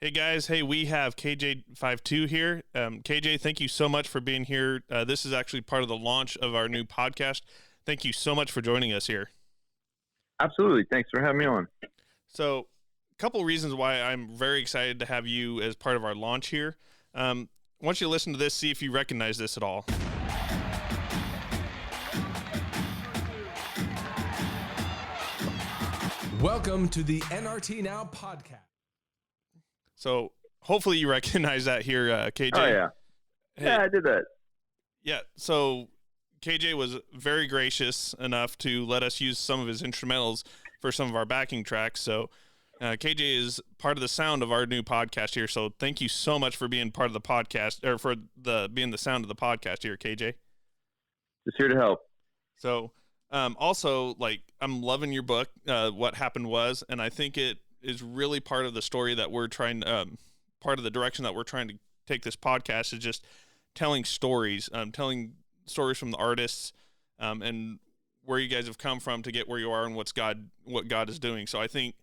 Hey guys, hey, we have KJ52 here. KJ, thank you so much for being here. This is actually part of the launch of our new podcast. Thank you so much for joining us here. Absolutely. Thanks for having me on. So, a couple reasons why I'm very excited to have you as part of our launch here. Once you listen to this, see if you recognize this at all. Welcome to the NRT Now podcast. So hopefully you recognize that here, KJ. Oh, yeah. Hey, Yeah, I did that. Yeah, so KJ was very gracious enough to let us use some of his instrumentals for some of our backing tracks. So KJ is part of the sound of our new podcast here. So thank you so much for being part of the podcast, or for being the sound of the podcast here, KJ. Just here to help. So also, I'm loving your book, What Happened Was, and I think it is really part of the story that we're trying, part of the direction that we're trying to take this podcast is just telling stories from the artists, and where you guys have come from to get where you are and what God is doing. So I think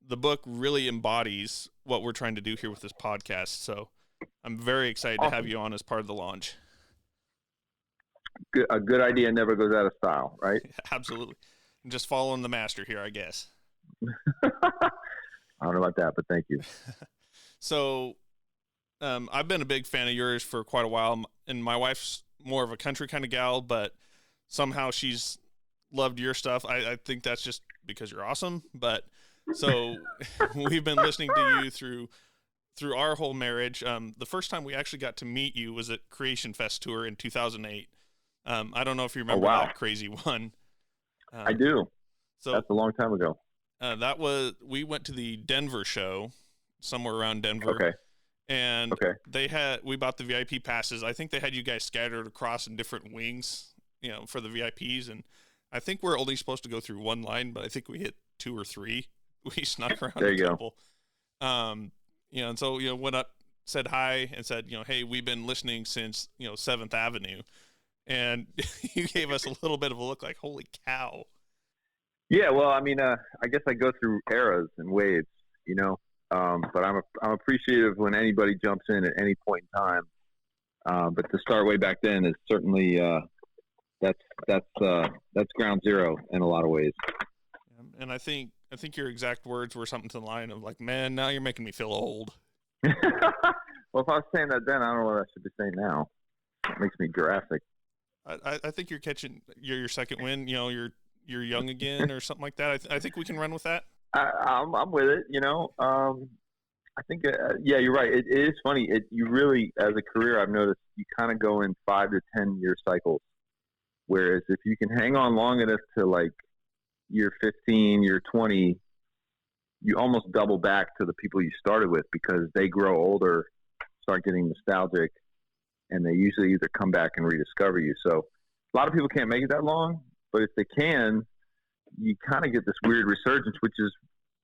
the book really embodies what we're trying to do here with this podcast. So I'm very excited to have you on as part of the launch. A good idea never goes out of style, right? Absolutely. I'm just following the master here, I guess. I don't know about that, but thank you. So I've been a big fan of yours for quite a while, and my wife's more of a country kind of gal, but somehow she's loved your stuff. I think that's just because you're awesome. But so we've been listening to you through our whole marriage. The first time we actually got to meet you was at Creation Fest tour in 2008. I don't know if you remember that crazy one. I do. So that's a long time ago. We went to the Denver show, somewhere around Denver. Okay. And we bought the VIP passes. I think they had you guys scattered across in different wings, for the VIPs. And I think we're only supposed to go through one line, but I think we hit 2 or 3. We snuck around a couple. And so, went up, said hi, and said, hey, we've been listening since, 7th Avenue. And you gave us a little bit of a look like, holy cow. Yeah, well, I mean, I guess I go through eras and waves, but I'm appreciative when anybody jumps in at any point in time. But to start way back then is certainly that's ground zero in a lot of ways. And I think your exact words were something to the line of like, man, now you're making me feel old. Well, if I was saying that then, I don't know what I should be saying now. It makes me Jurassic. I think you're catching your second win. You're young again or something like that. I think we can run with that. I'm with it. I think you're right. It is funny. You really, as a career, I've noticed you kind of go in 5 to 10 year cycles. Whereas if you can hang on long enough to like year 15, year 20, you almost double back to the people you started with because they grow older, start getting nostalgic, and they usually either come back and rediscover you. So a lot of people can't make it that long, but if they can, you kind of get this weird resurgence, which is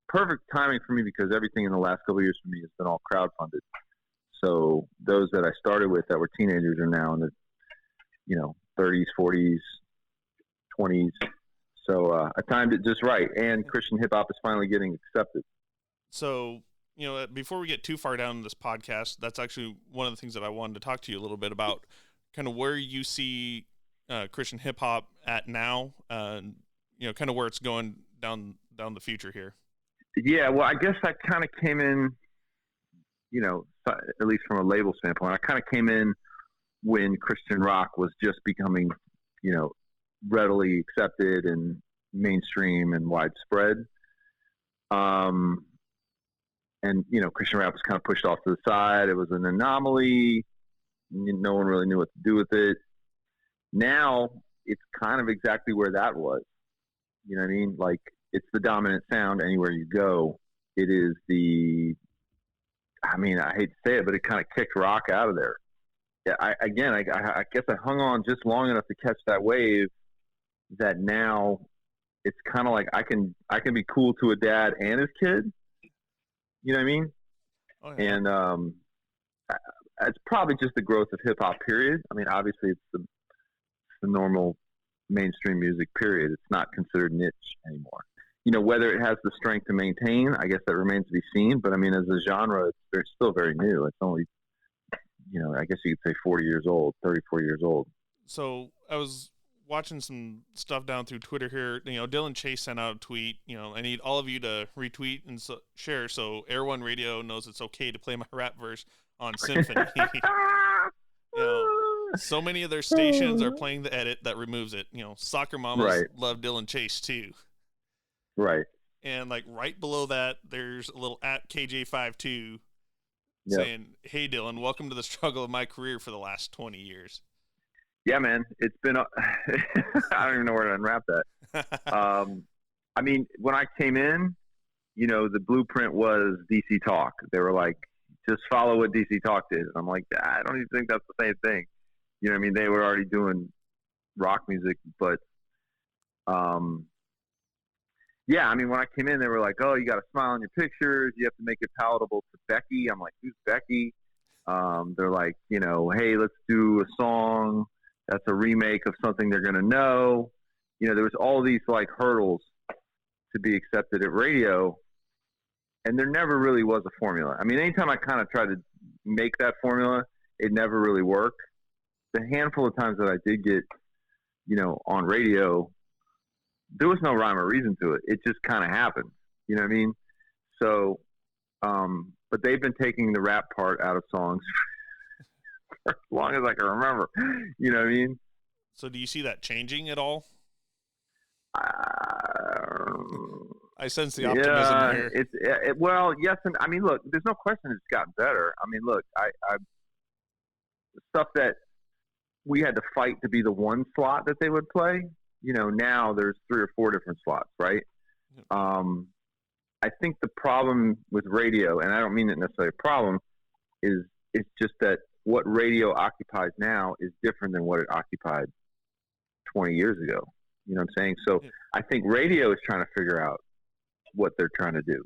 perfect timing for me because everything in the last couple of years for me has been all crowdfunded. So those that I started with that were teenagers are now in the, 30s, 40s, 20s. So I timed it just right. And Christian hip hop is finally getting accepted. So, before we get too far down this podcast, that's actually one of the things that I wanted to talk to you a little bit about, kind of where you see Christian hip hop at now, kind of where it's going down the future here. Yeah, well, I guess I kind of came in, at least from a label standpoint, I kind of came in when Christian rock was just becoming, readily accepted and mainstream and widespread. And, Christian rap was kind of pushed off to the side. It was an anomaly. No one really knew what to do with it. Now it's kind of exactly where that was. You know what I mean? Like, it's the dominant sound anywhere you go. It is I hate to say it, but it kind of kicked rock out of there. Yeah, I guess I hung on just long enough to catch that wave that now it's kind of like I can be cool to a dad and his kid. You know what I mean? Oh, yeah. And it's probably just the growth of hip hop, period. I mean, obviously it's the normal mainstream music, period. It's not considered niche anymore. whether it has the strength to maintain, I guess that remains to be seen. But I mean, as a genre, they're still very new. It's only, I guess you could say 34 years old. So I was watching some stuff down through Twitter here. Dylan Chase sent out a tweet. I need all of you to retweet and share so Air One Radio knows it's okay to play my rap verse on Symphony. So many of their stations are playing the edit that removes it. Soccer mamas love Dylan Chase too. Right. And like right below that, there's a little at KJ52 saying, "Hey Dylan, welcome to the struggle of my career for the last 20 years." Yeah, man, it's been. I don't even know where to unwrap that. I mean, when I came in, the blueprint was DC Talk. They were like, just follow what DC Talk did. And I'm like, I don't even think that's the same thing. You know what I mean? They were already doing rock music, but yeah, I mean, when I came in, they were like, oh, you got to smile on your pictures. You have to make it palatable to Becky. I'm like, who's Becky? They're like, hey, let's do a song that's a remake of something they're going to know. There was all these like hurdles to be accepted at radio, and there never really was a formula. I mean, anytime I kind of tried to make that formula, it never really worked. The handful of times that I did get, on radio, there was no rhyme or reason to it. It just kind of happened. You know what I mean? So, but they've been taking the rap part out of songs for as long as I can remember. You know what I mean? So do you see that changing at all? I sense the optimism here. Well, yes. And I mean, look, there's no question it's gotten better. I mean, look, I stuff that we had to fight to be the one slot that they would play. Now there's 3 or 4 different slots, right? I think the problem with radio, and I don't mean it necessarily a problem, is it's just that what radio occupies now is different than what it occupied 20 years ago. You know what I'm saying? So I think radio is trying to figure out what they're trying to do.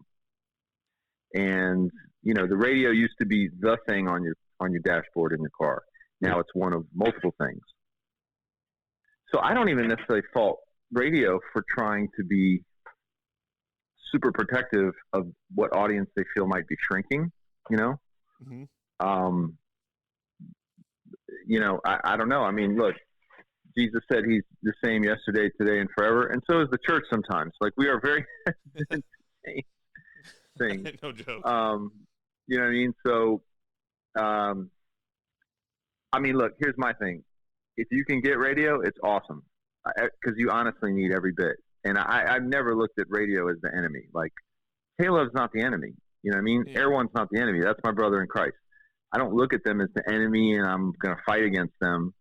And, the radio used to be the thing on your dashboard in your car. Now it's one of multiple things. So I don't even necessarily fault radio for trying to be super protective of what audience they feel might be shrinking, Mm-hmm. I don't know. I mean, look, Jesus said he's the same yesterday, today, and forever. And so is the church sometimes. Like, we are very thing. No joke. You know what I mean? So, I mean, look, here's my thing. If you can get radio, it's awesome. Because you honestly need every bit. And I've never looked at radio as the enemy. Like, K-Love's not the enemy. You know what I mean? Yeah. Air One's not the enemy. That's my brother in Christ. I don't look at them as the enemy and I'm going to fight against them.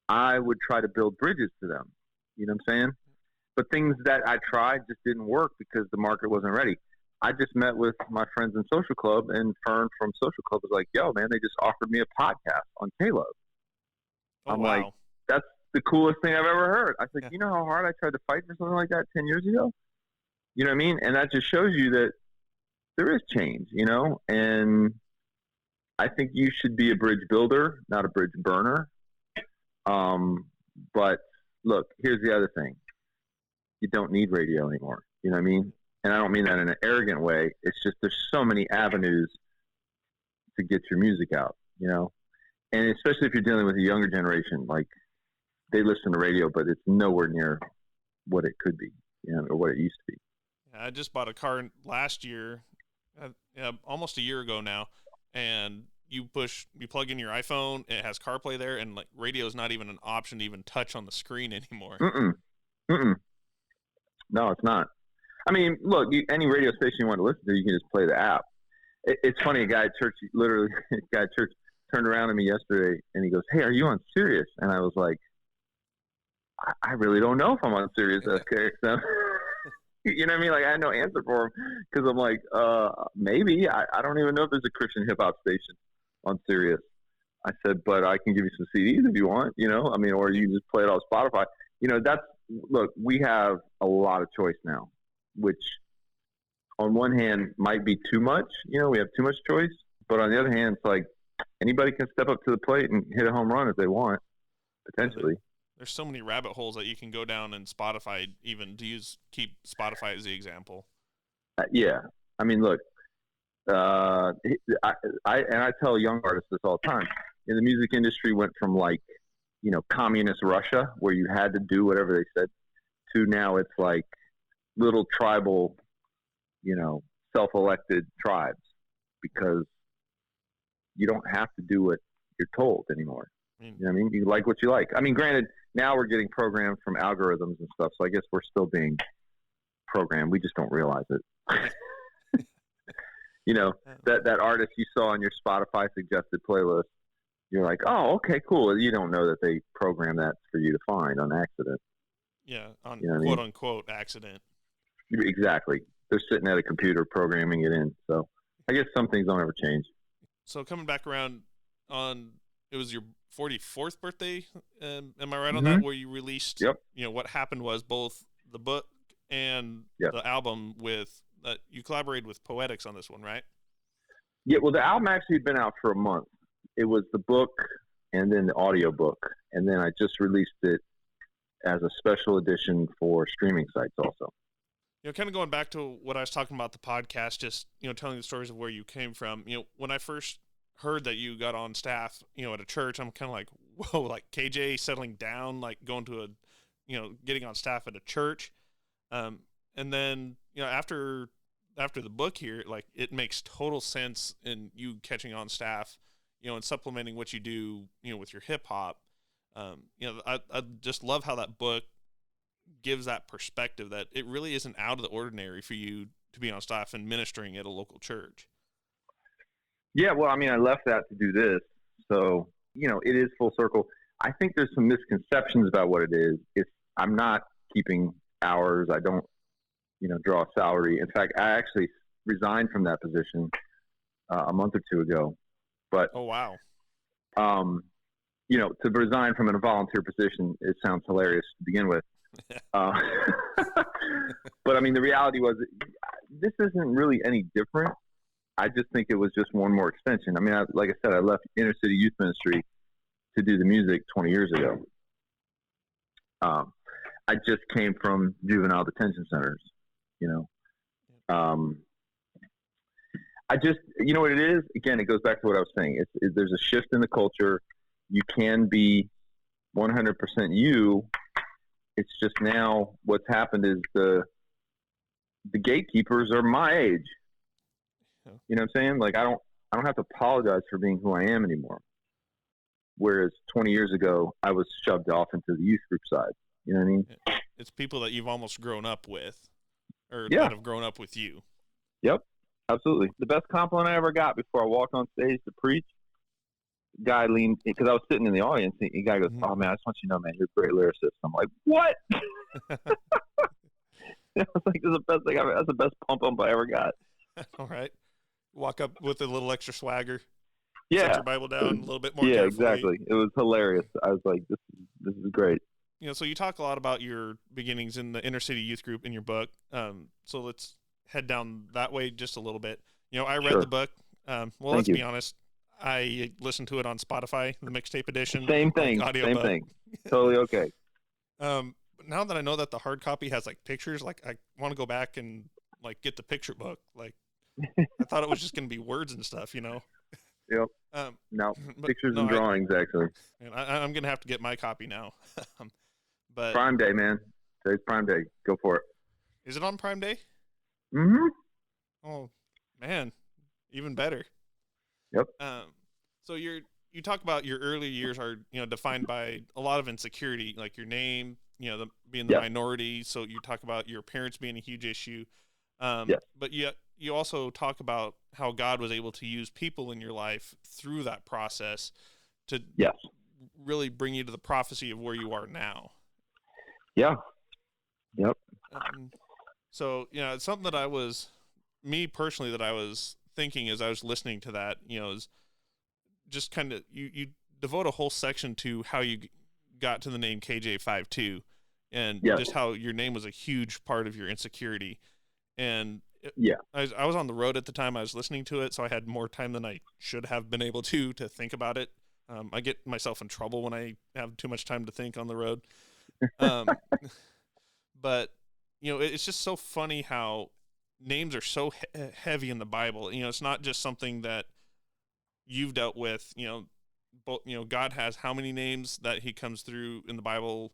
I would try to build bridges to them. You know what I'm saying? But things that I tried just didn't work because the market wasn't ready. I just met with my friends in Social Club, and Fern from Social Club was like, yo, man, they just offered me a podcast on K-Love. Oh, I'm wow. like, that's the coolest thing I've ever heard. I said, You know how hard I tried to fight for something like that 10 years ago? You know what I mean? And that just shows you that there is change, and I think you should be a bridge builder, not a bridge burner. But look, here's the other thing. You don't need radio anymore. You know what I mean? And I don't mean that in an arrogant way. It's just there's so many avenues to get your music out, And especially if you're dealing with a younger generation, like they listen to radio, but it's nowhere near what it could be, or what it used to be. I just bought a car last year, almost a year ago now, and you plug in your iPhone, it has CarPlay there, and like radio is not even an option to even touch on the screen anymore. No, it's not. I mean, look, any radio station you want to listen to, you can just play the app. It's funny, a guy at church turned around to me yesterday, and he goes, hey, are you on Sirius? And I was like, I really don't know if I'm on Sirius SKXM. You know what I mean? Like, I had no answer for him because I'm like, maybe. I don't even know if there's a Christian hip-hop station on Sirius. I said, but I can give you some CDs if you want, I mean, or you can just play it on Spotify. Look, we have a lot of choice now, which on one hand might be too much. We have too much choice. But on the other hand, it's like anybody can step up to the plate and hit a home run if they want, potentially. there's so many rabbit holes that you can go down in Spotify, even to keep Spotify as the example. Yeah. I mean, look, I tell young artists this all the time. In the music industry went from like, communist Russia where you had to do whatever they said to now it's like little tribal, self-elected tribes because you don't have to do what you're told anymore. You know what I mean? You like what you like. I mean, granted, now we're getting programmed from algorithms and stuff, so I guess we're still being programmed. We just don't realize it. That artist you saw on your Spotify suggested playlist, you're like, oh, okay, cool. You don't know that they program that for you to find on accident. Yeah, on quote-unquote accident. Exactly. They're sitting at a computer programming it in. So I guess some things don't ever change. So coming back around it was your 44th birthday, am I right on Mm-hmm. that, where you released, Yep. What happened was both the book and the album you collaborated with Poetics on this one, right? Yeah, well, the album actually had been out for a month. It was the book and then the audio book. And then I just released it as a special edition for streaming sites also. Kind of going back to what I was talking about the podcast, just, telling the stories of where you came from. When I first heard that you got on staff, at a church, I'm kind of like, whoa, like KJ settling down, like going to getting on staff at a church. And then, after the book here, like it makes total sense in you catching on staff, and supplementing what you do, with your hip hop. I just love how that book gives that perspective that it really isn't out of the ordinary for you to be on staff and ministering at a local church. Yeah, well, I mean, I left that to do this. So, it is full circle. I think there's some misconceptions about what it is. I'm not keeping hours. I don't, draw a salary. In fact, I actually resigned from that position a month or two ago. But oh, wow. To resign from a volunteer position, it sounds hilarious to begin with. But I mean, the reality was this isn't really any different. I just think it was just one more extension. I mean, like I said, I left inner city youth ministry to do the music 20 years ago. I just came from juvenile detention centers, I just, what it is? Again, it goes back to what I was saying. There's a shift in the culture. You can be 100% you. It's just now what's happened is the gatekeepers are my age. You know what I'm saying? Like I don't have to apologize for being who I am anymore. Whereas 20 years ago, I was shoved off into the youth group side. You know what I mean? It's people that you've almost grown up with, or that have grown up with you. Yep, absolutely. The best compliment I ever got before I walked on stage to preach, guy leaned, because I was sitting in the audience, and the guy goes, "Oh man, I just want you to know, man, you're a great lyricist." I'm like, "What?" I was like, "That's the best pump I ever got." All right, walk up with a little extra swagger. Yeah, set your Bible down a little bit more. Yeah, carefully. Exactly. It was hilarious. I was like, "This is great." So you talk a lot about your beginnings in the inner city youth group in your book. So let's head down that way just a little bit. I read the book. Let's be honest. I listened to it on Spotify, the mixtape edition. Same thing. Same thing. Totally okay. But now that I know that the hard copy has like pictures, like I want to go back and like get the picture book. Like I thought it was just going to be words and stuff, Yep. No, pictures and drawings actually. And I'm going to have to get my copy now. But Prime Day, man. Today's Prime Day. Go for it. Is it on Prime Day? Mm-hmm. Oh man, even better. Yep. So you talk about your early years are defined by a lot of insecurity, like your name, being the minority. So you talk about your parents being a huge issue. But you also talk about how God was able to use people in your life through that process to really bring you to the prophecy of where you are now. Yeah. Yep. So, it's something that I was thinking as I was listening to that, is just kind of, you devote a whole section to how you got to the name KJ52 and just how your name was a huge part of your insecurity. And I was on the road at the time I was listening to it, so I had more time than I should have been able to think about it I get myself in trouble when I have too much time to think on the road. Um, but it's just so funny how names are so heavy in the Bible. It's not just something that you've dealt with. God has how many names that he comes through in the Bible?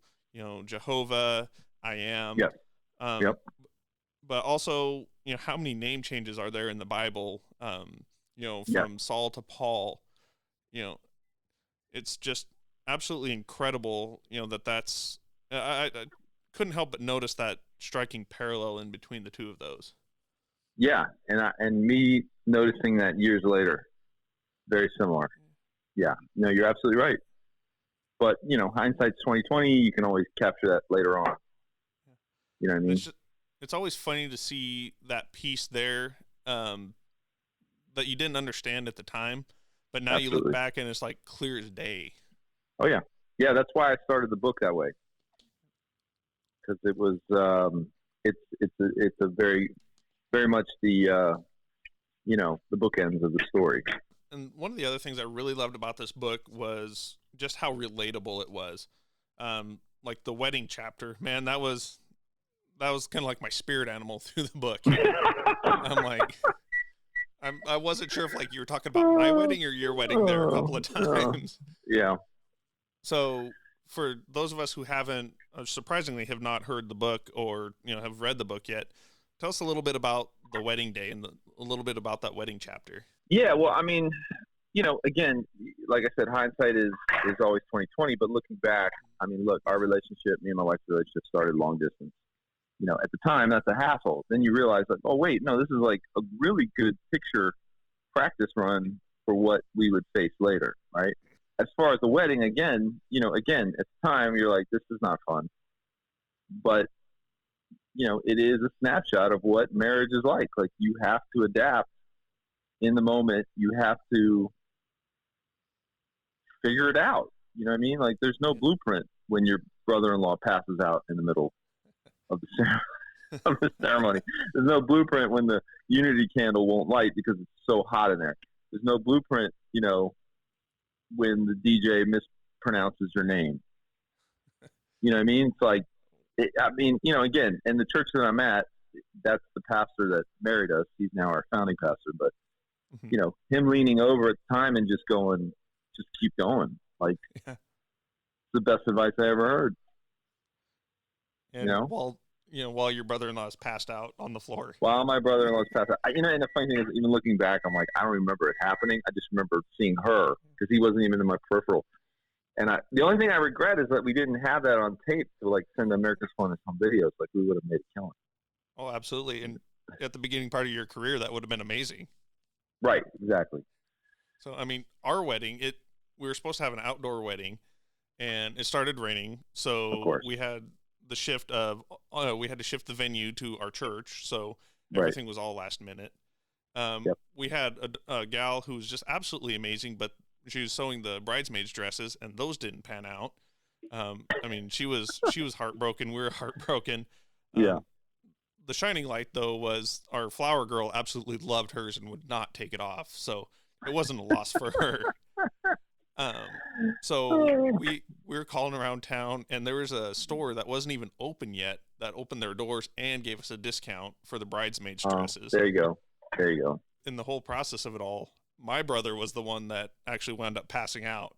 Jehovah, I am. Yep. Um, Yep. But also, how many name changes are there in the Bible? From Saul to Paul. It's just absolutely incredible. That's I couldn't help but notice that striking parallel in between the two of those. Yeah, and me noticing that years later, very similar. Yeah, no, you're absolutely right. But hindsight's 2020. You can always capture that later on. You know what I mean? It's always funny to see that piece there that you didn't understand at the time, but now you look back and it's like clear as day. Oh yeah, yeah. That's why I started the book that way, because it was it's a very very much the the bookends of the story. And one of the other things I really loved about this book was just how relatable it was. Like the wedding chapter, man, that was kind of like my spirit animal through the book. I'm like, I wasn't sure if like you were talking about my wedding or your wedding there a couple of times. Yeah. So for those of us who haven't, surprisingly have not heard the book or, have read the book yet, tell us a little bit about the wedding day and a little bit about that wedding chapter. Yeah. Well, I mean, again, like I said, hindsight is always 2020, but looking back, I mean, look, our relationship, me and my wife's relationship started long distance. At the time, that's a hassle. Then you realize, like, oh, wait, no, this is like a really good picture practice run for what we would face later, right? As far as the wedding, again, at the time, you're like, this is not fun. But, it is a snapshot of what marriage is like. Like, you have to adapt in the moment. You have to figure it out. You know what I mean? Like, there's no blueprint when your brother-in-law passes out in the middle of the ceremony. There's no blueprint when the unity candle won't light because it's so hot in there. There's no blueprint, when the DJ mispronounces your name. You know what I mean? It's like, again, in the church that I'm at, that's the pastor that married us. He's now our founding pastor. But, him leaning over at the time and just going, just keep going. Like, it's the best advice I ever heard. And while your brother-in-law is passed out on the floor. While my brother-in-law is passed out. And the funny thing is, even looking back, I'm like, I don't remember it happening. I just remember seeing her because he wasn't even in my peripheral. And the only thing I regret is that we didn't have that on tape to like send America's Funniest Home Videos. Like we would have made it killing. Oh, absolutely. And at the beginning part of your career, that would have been amazing. Right. Exactly. So, I mean, our wedding, we were supposed to have an outdoor wedding and it started raining. So we had the shift of, we had to shift the venue to our church. So everything was all last minute. We had a gal who was just absolutely amazing, but she was sewing the bridesmaids dresses and those didn't pan out. I mean, she was heartbroken. We were heartbroken. Yeah. The shining light though was our flower girl absolutely loved hers and would not take it off. So it wasn't a loss for her. So we were calling around town and there was a store that wasn't even open yet that opened their doors and gave us a discount for the bridesmaids dresses. There you go. In the whole process of it all, my brother was the one that actually wound up passing out.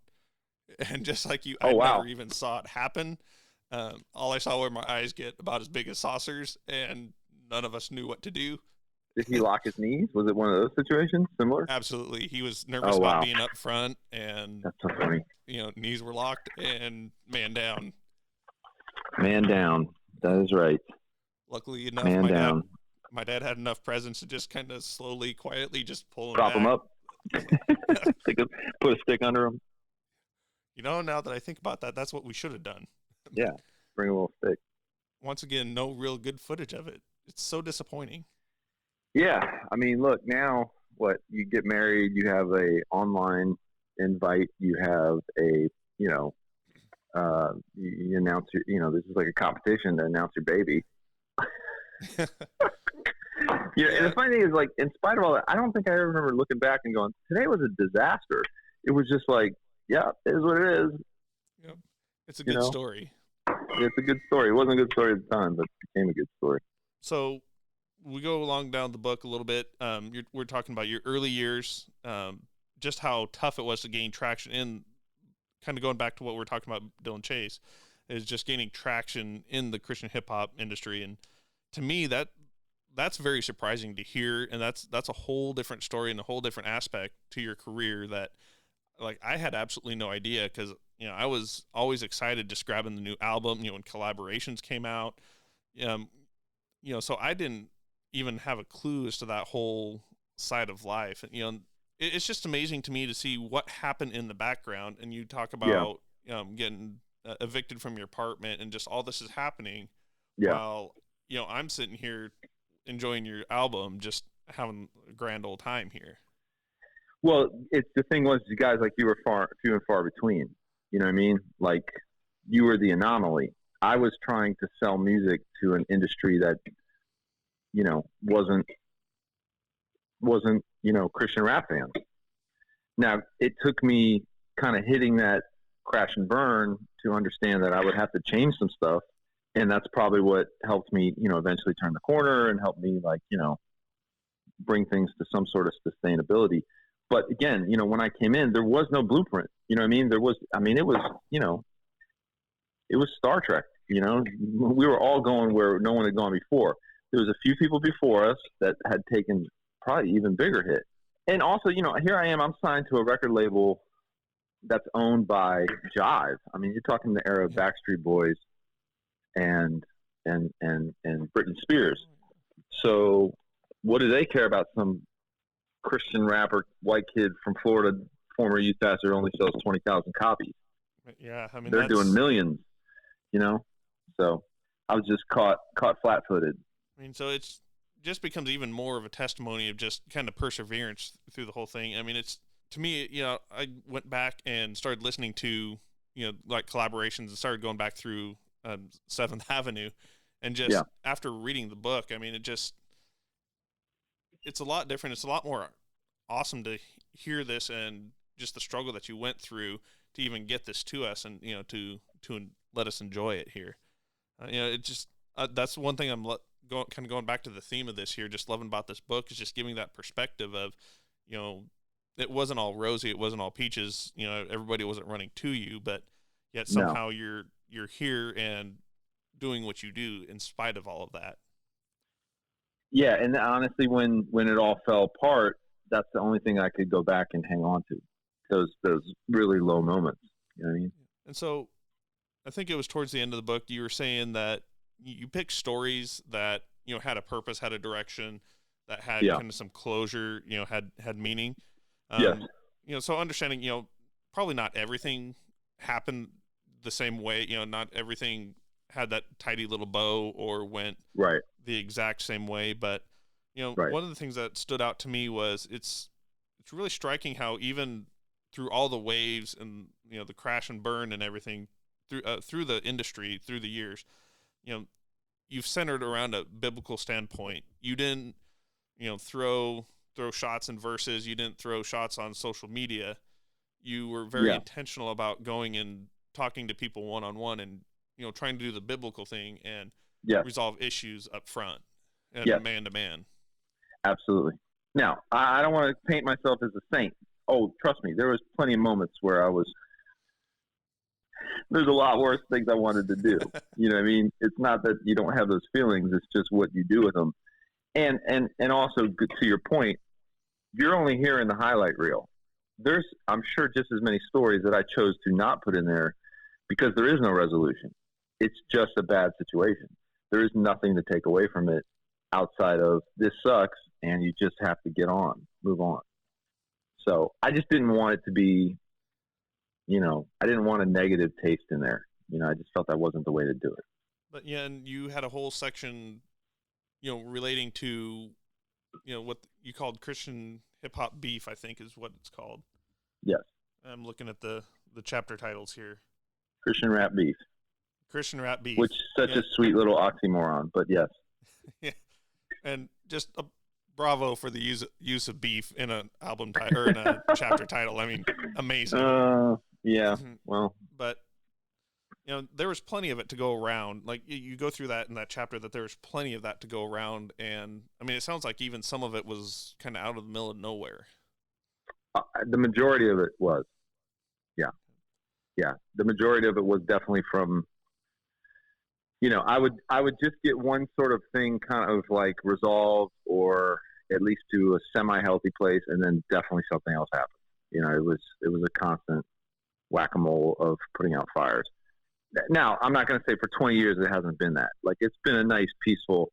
And just like you, I never even saw it happen. All I saw were my eyes get about as big as saucers and none of us knew what to do. Did he lock his knees? Was it one of those situations similar? Absolutely. He was nervous about being up front and that's so funny. Knees were locked and man down. Man down. That is right. Luckily enough, my dad had enough presence to just kind of slowly, quietly just pull him Prop back. him up. Put a stick under him. Now that I think about that, that's what we should have done. Yeah. Bring a little stick. Once again, no real good footage of it. It's so disappointing. Yeah. I mean, look, now you get married, you have a online invite, you have a, you announce this is like a competition to announce your baby. And the funny thing is, like, in spite of all that, I don't think I ever remember looking back and going, today was a disaster. It was just like, yeah, it is what it is. Yep. It's a good story. It's a good story. It wasn't a good story at the time, but it became a good story. So we go along down the book a little bit. We're talking about your early years, just how tough it was to gain traction in, kind of going back to what we're talking about, Dylan Chase, is just gaining traction in the Christian hip hop industry. And to me, that's very surprising to hear. And that's a whole different story and a whole different aspect to your career that, like, I had absolutely no idea, because, I was always excited just grabbing the new album, when collaborations came out. So I didn't even have a clue as to that whole side of life. It's just amazing to me to see what happened in the background. And you talk about getting evicted from your apartment, and just all this is happening while, I'm sitting here enjoying your album, just having a grand old time here. Well, the thing was, you guys, like, you were few and far between. You know what I mean? Like, you were the anomaly. I was trying to sell music to an industry that, wasn't Christian rap fans. Now, it took me kind of hitting that crash and burn to understand that I would have to change some stuff. And that's probably what helped me, eventually turn the corner and help me, like, bring things to some sort of sustainability. But again, when I came in, there was no blueprint. You know what I mean? It was, it was Star Trek. We were all going where no one had gone before. There was a few people before us that had taken probably even bigger hit. And also, here I am, I'm signed to a record label that's owned by Jive. I mean, you're talking the era of Backstreet Boys and Britney Spears. So what do they care about some Christian rapper, white kid from Florida, former youth pastor, only sells 20,000 copies? Yeah, I mean, they're doing millions, So I was just caught flat-footed. I mean, so it's just becomes even more of a testimony of just kind of perseverance through the whole thing. I mean, it's, to me, I went back and started listening to, like, collaborations, and started going back through 7th Avenue, and just after reading the book, I mean, it's a lot different. It's a lot more awesome to hear this, and just the struggle that you went through to even get this to us, and, to let us enjoy it here. It just, that's one thing I'm going back to the theme of this here, just loving about this book, is just giving that perspective of, it wasn't all rosy, it wasn't all peaches, everybody wasn't running to you, but yet somehow you're here and doing what you do in spite of all of that. Yeah, and honestly, when it all fell apart, that's the only thing I could go back and hang on to. Those really low moments. You know what I mean? And so, I think it was towards the end of the book, you were saying that you picked stories that, had a purpose, had a direction, that had kind of some closure, had meaning. Yes. So understanding, probably not everything happened the same way. Not everything had that tidy little bow or went the exact same way. But, one of the things that stood out to me was it's really striking how even through all the waves and, the crash and burn and everything through the industry, through the years, you've centered around a biblical standpoint. You didn't, throw shots and verses. You didn't throw shots on social media. You were very intentional about going and talking to people one-on-one and, trying to do the biblical thing and resolve issues up front and man to man. Absolutely. Now, I don't want to paint myself as a saint. Oh, trust me, there was plenty of moments where there's a lot worse things I wanted to do. You know what I mean? It's not that you don't have those feelings. It's just what you do with them. And also, to your point, you're only hearing the highlight reel. There's, I'm sure, just as many stories that I chose to not put in there because there is no resolution. It's just a bad situation. There is nothing to take away from it outside of this sucks and you just have to move on. So I just didn't want it to be, I didn't want a negative taste in there. I just felt that wasn't the way to do it. But yeah, and you had a whole section, relating to, what you called Christian hip hop beef, I think is what it's called. Yes. I'm looking at the chapter titles here. Christian rap beef. Christian rap beef. Which is such a sweet little oxymoron, but yes. Yeah. And just a bravo for the use of beef in an album title or in a chapter title. I mean, amazing. Yeah. Well, but there was plenty of it to go around. Like you go through that in that chapter that there was plenty of that to go around. And I mean, it sounds like even some of it was kind of out of the middle of nowhere. The majority of it was, yeah. The majority of it was definitely from, I would just get one sort of thing kind of like resolved or at least to a semi-healthy place, and then definitely something else happened. It was a constant whack-a-mole of putting out fires. Now, I'm not going to say for 20 years it hasn't been that. Like, it's been a nice, peaceful,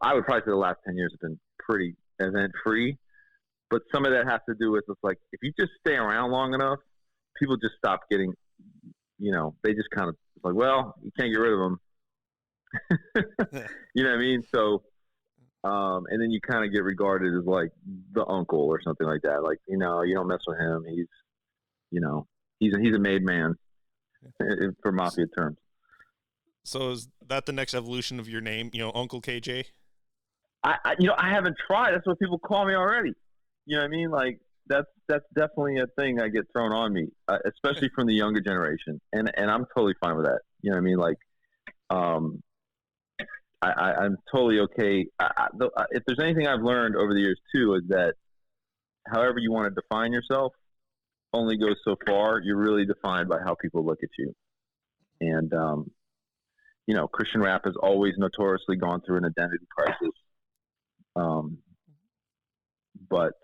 I would probably say the last 10 years have been pretty event-free. But some of that has to do with, it's like, if you just stay around long enough, people just stop getting, they just kind of, like, well, you can't get rid of them. You know what I mean? So, and then you kind of get regarded as like the uncle or something like that. Like, you don't mess with him. He's a made man for mafia terms. So is that the next evolution of your name? Uncle KJ? I haven't tried. That's what people call me already. You know what I mean? Like, that's definitely a thing I get thrown on me, especially from the younger generation. And I'm totally fine with that. You know what I mean? Like, I'm totally okay. If there's anything I've learned over the years too, is that however you want to define yourself only goes so far. You're really defined by how people look at you. And, Christian rap has always notoriously gone through an identity crisis. But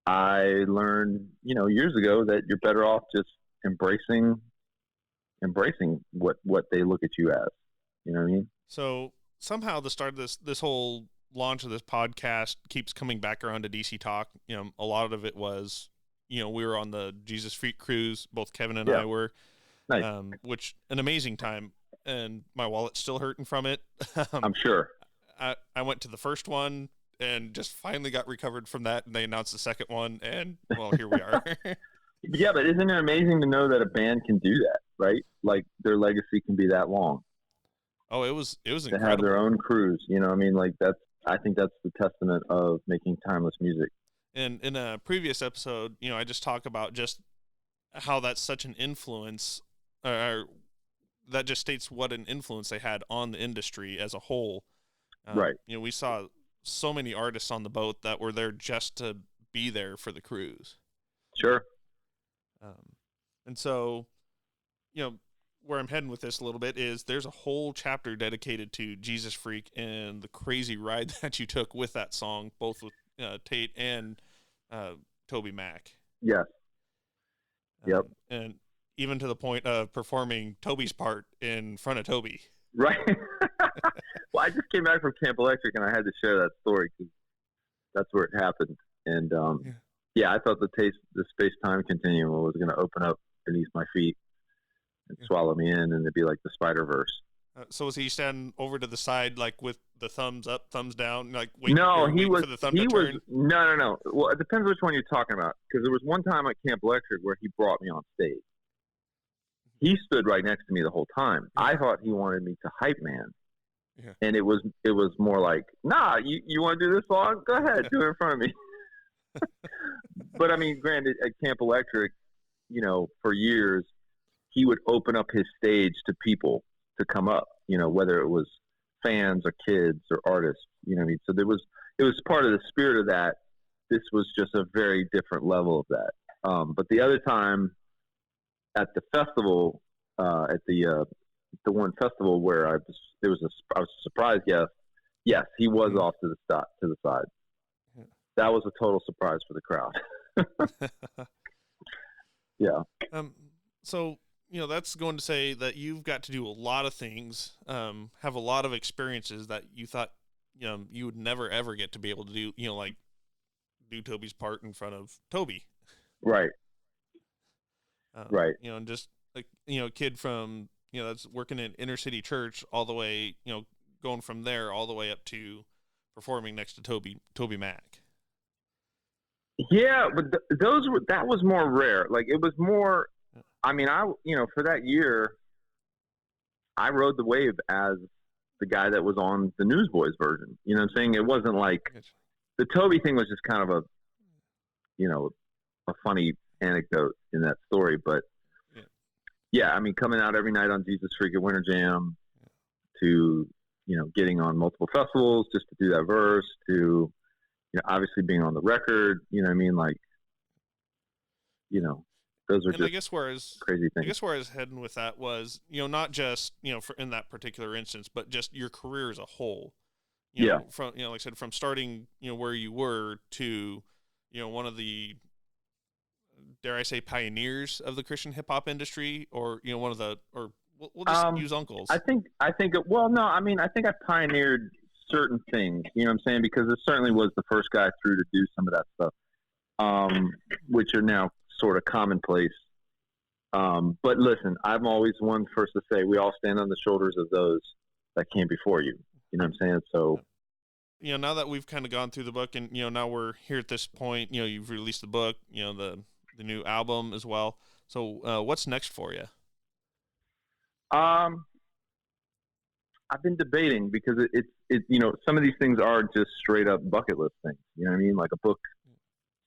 I learned, years ago that you're better off just embracing what they look at you as. You know what I mean? So somehow the start of this whole launch of this podcast keeps coming back around to DC Talk. A lot of it was, we were on the Jesus Freak cruise. Both Kevin and I were, nice. Which an amazing time. And my wallet's still hurting from it. I'm sure. I went to the first one and just finally got recovered from that. And they announced the second one, and well, here we are. Yeah, but isn't it amazing to know that a band can do that, right? Like, their legacy can be that long. Oh, it was incredible. To have their own cruise, I mean, like, I think that's the testament of making timeless music. And in a previous episode, I just talk about just how that's such an influence, that just states what an influence they had on the industry as a whole. Right. We saw so many artists on the boat that were there just to be there for the cruise. Sure. And so, where I'm heading with this a little bit is there's a whole chapter dedicated to Jesus Freak and the crazy ride that you took with that song, both with Tate and Toby Mac. Yes. Yep. And even to the point of performing Toby's part in front of Toby. Right. Well, I just came back from Camp Electric, and I had to share that story because that's where it happened. And I thought the space-time continuum was going to open up beneath my feet and swallow me in, and it'd be like the Spider-Verse. So was he standing over to the side, like with the thumbs up, thumbs down, like waiting for the thumb to turn? No. Well, it depends which one you're talking about, because there was one time at Camp Electric where he brought me on stage. He stood right next to me the whole time. I thought he wanted me to hype man. Yeah. And it was more like, nah, you want to do this song? Go ahead, do it in front of me. But I mean, granted, at Camp Electric, for years, he would open up his stage to people to come up, whether it was fans or kids or artists, you know what I mean? So it was part of the spirit of that. This was just a very different level of that. But the other time at the festival, at the one festival where I was a surprise guest. Yes, he was off to the side. Yeah. That was a total surprise for the crowd. Yeah. So, that's going to say that you've got to do a lot of things, have a lot of experiences that you thought, you would never, ever get to be able to do, like do Toby's part in front of Toby. Right. Right. And just like, a kid from, that's working in inner city church all the way, going from there all the way up to performing next to Toby Mac. Yeah, but that was more rare. Like, it was more, I mean, for that year, I rode the wave as the guy that was on the Newsboys version. You know what I'm saying? It wasn't like the Toby thing was just kind of a funny anecdote in that story, but yeah, I mean, coming out every night on Jesus Freaking Winter Jam to, getting on multiple festivals just to do that verse to, obviously being on the record, you know what I mean? Like, those are just I guess crazy things. I guess where I was heading with that was, not just, for in that particular instance, but just your career as a whole. From, like I said, from starting, where you were to, one of the, dare I say, pioneers of the Christian hip hop industry, or, one of the, or we'll just use uncles. I think, well, no, I mean, I think I pioneered certain things, you know what I'm saying? Because it certainly was the first guy through to do some of that stuff, which are now sort of commonplace. But listen, I'm always one first to say we all stand on the shoulders of those that came before you. You know what I'm saying? So, now that we've kind of gone through the book and, now we're here at this point, you've released the book, the new album as well. So, what's next for you? I've been debating because it's some of these things are just straight up bucket list things. You know what I mean? Like a book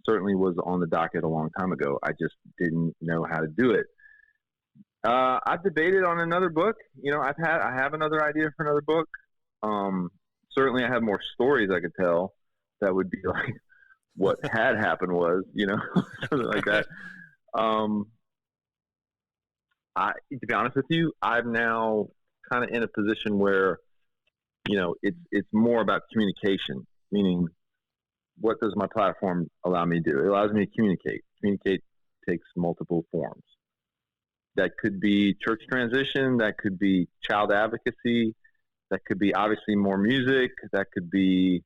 certainly was on the docket a long time ago. I just didn't know how to do it. I've debated on another book. I have another idea for another book. Certainly I have more stories I could tell that would be like what had happened was, something like that. To be honest with you, I'm now kind of in a position where, it's more about communication, meaning what does my platform allow me to do? It allows me to communicate. Communicate takes multiple forms. That could be church transition. That could be child advocacy. That could be obviously more music. That could be,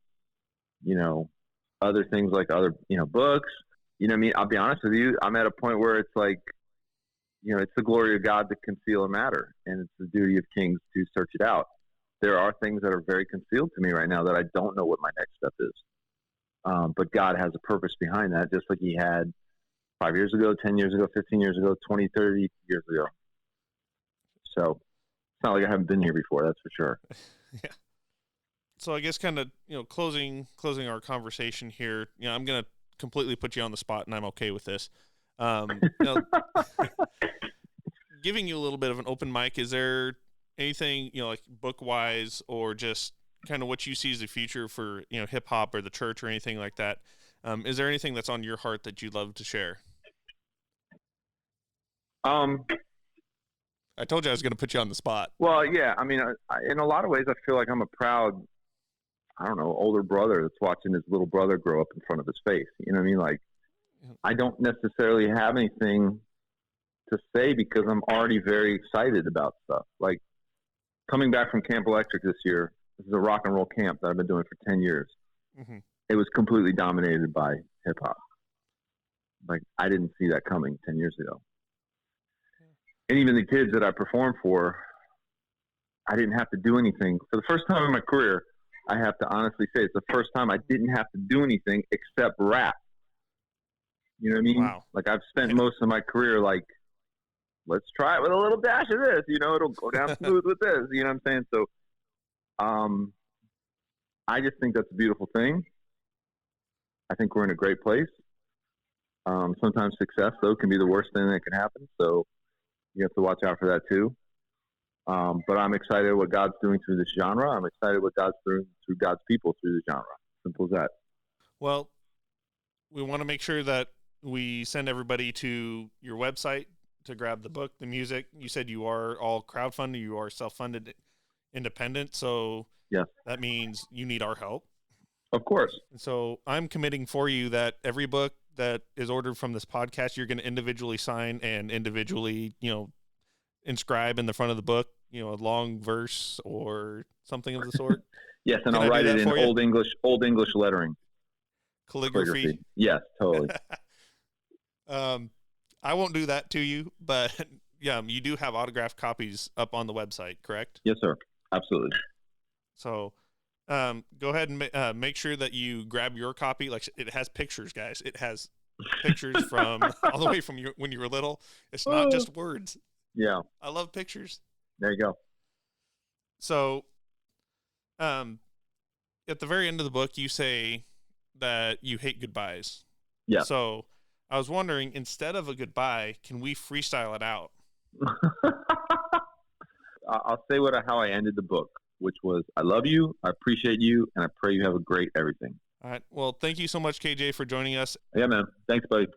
other things like other, books. You know what I mean? I'll be honest with you. I'm at a point where it's like, it's the glory of God to conceal a matter, and it's the duty of kings to search it out. There are things that are very concealed to me right now that I don't know what my next step is. But God has a purpose behind that, just like he had 5 years ago, 10 years ago, 15 years ago, 20, 30 years ago. So it's not like I haven't been here before, that's for sure. Yeah. So I guess kind of, closing our conversation here, I'm going to completely put you on the spot, and I'm okay with this. Giving you a little bit of an open mic, is there anything, like book-wise or just kind of what you see as the future for, hip-hop or the church or anything like that? Is there anything that's on your heart that you'd love to share? I told you I was going to put you on the spot. Well, yeah. I mean, in a lot of ways, I feel like I'm a proud, older brother that's watching his little brother grow up in front of his face. You know what I mean? Like, I don't necessarily have anything to say because I'm already very excited about stuff. Like, coming back from Camp Electric this year, this is a rock and roll camp that I've been doing for 10 years. Mm-hmm. It was completely dominated by hip hop. Like, I didn't see that coming 10 years ago. And even the kids that I performed for, I didn't have to do anything. For the first time in my career, I have to honestly say it's the first time I didn't have to do anything except rap. You know what I mean? Wow. Like, I've spent most of my career like, let's try it with a little dash of this. It'll go down smooth with this. You know what I'm saying? So I just think that's a beautiful thing. I think we're in a great place. Sometimes success, though, can be the worst thing that can happen. So you have to watch out for that, too. But I'm excited what God's doing through this genre. I'm excited what God's doing through God's people through the genre. Simple as that. Well, we want to make sure that we send everybody to your website to grab the book, the music. You said you are all crowdfunded. You are self-funded independent. So yes, that means you need our help. Of course. And so I'm committing for you that every book that is ordered from this podcast, you're going to individually sign and individually, inscribe in the front of the book, a long verse or something of the sort. Yes, and I'll write it in old English lettering. Calligraphy. Yes, totally. I won't do that to you, but yeah, you do have autographed copies up on the website, correct? Yes, sir. Absolutely. So, go ahead and make sure that you grab your copy. Like, it has pictures, guys. It has pictures from all the way from when you were little. It's not just words. Yeah. I love pictures. There you go. So, at the very end of the book, you say that you hate goodbyes. Yeah. So, I was wondering, instead of a goodbye, can we freestyle it out? I'll say how I ended the book, which was, I love you, I appreciate you, and I pray you have a great everything. All right. Well, thank you so much, KJ, for joining us. Yeah, man. Thanks, buddy.